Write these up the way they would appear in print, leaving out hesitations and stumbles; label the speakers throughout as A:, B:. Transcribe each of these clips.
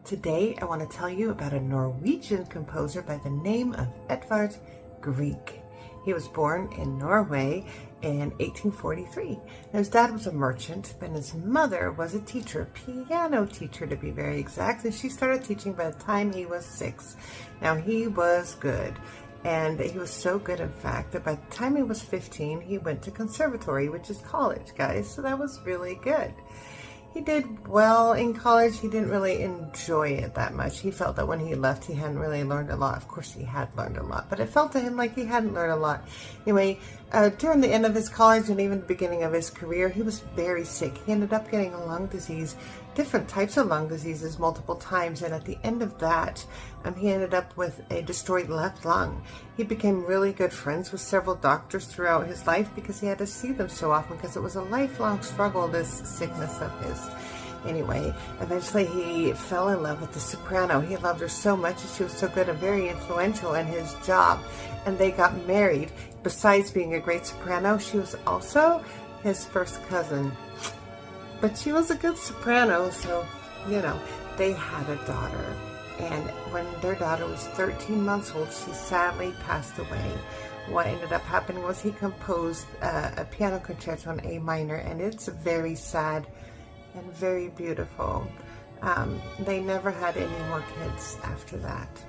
A: Today, I want to tell you about a Norwegian composer by the name of Edvard Grieg. He was born in Norway in 1843. His dad was a merchant, and his mother was a teacher, piano teacher to be very exact, and she started teaching by the time he was 6. Now, he was good, and he was so good, in fact, that by the time he was 15, he went to conservatory, which is college, guys, so that was really good. He did well in college. He didn't really enjoy it that much. He felt that when he left, he hadn't really learned a lot. Of course, he had learned a lot, but it felt to him like he hadn't learned a lot. Anyway, during the end of his college and even the beginning of his career, he was very sick. He ended up getting a lung disease, different types of lung diseases multiple times, and at the end of that, he ended up with a destroyed left lung. He became really good friends with several doctors throughout his life because he had to see them so often because it was a lifelong struggle, this sickness of his. Anyway, eventually he fell in love with the soprano. He loved her so much and she was so good and very influential in his job, and they got married. Besides being a great soprano, she was also his first cousin. But she was a good soprano, so, they had a daughter. And when their daughter was 13 months old, she sadly passed away. What ended up happening was he composed a piano concerto in A minor, and it's very sad and very beautiful. They never had any more kids after that.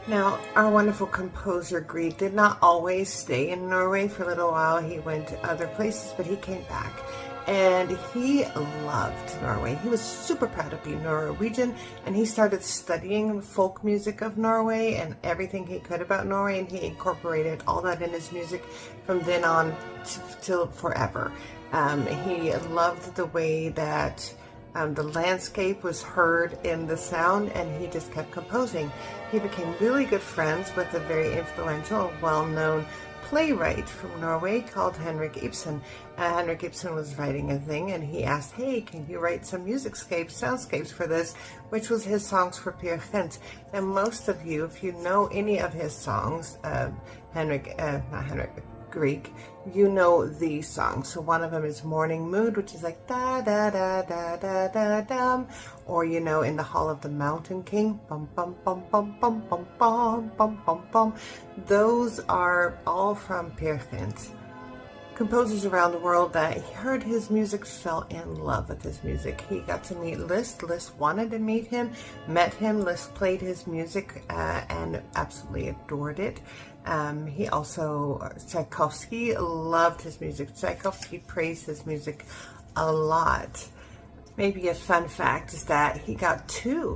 A: Now, our wonderful composer Grieg did not always stay in Norway. For a little while, he went to other places, but he came back. And he loved Norway. He was super proud to be Norwegian, and he started studying folk music of Norway and everything he could about Norway, and he incorporated all that in his music from then on till forever. He loved the way that the landscape was heard in the sound, and he just kept composing. He became really good friends with a very influential, well-known playwright from Norway called Henrik Ibsen. Henrik Ibsen was writing a thing, and he asked, hey, can you write some soundscapes for this, which was his songs for Peer Gynt. And most of you, if you know any of his songs, Grieg, you know these songs. So one of them is Morning Mood, which is like da da da da da da dum, or In the Hall of the Mountain King, bum bum bum bum bum bum bum bum bum bum. Those are all from Peer Gynt. Composers around the world that heard his music fell in love with his music. He got to meet Liszt. Liszt wanted to meet him, met him. Liszt played his music and absolutely adored it. He also, Tchaikovsky loved his music. Tchaikovsky praised his music a lot. Maybe a fun fact is that he got 2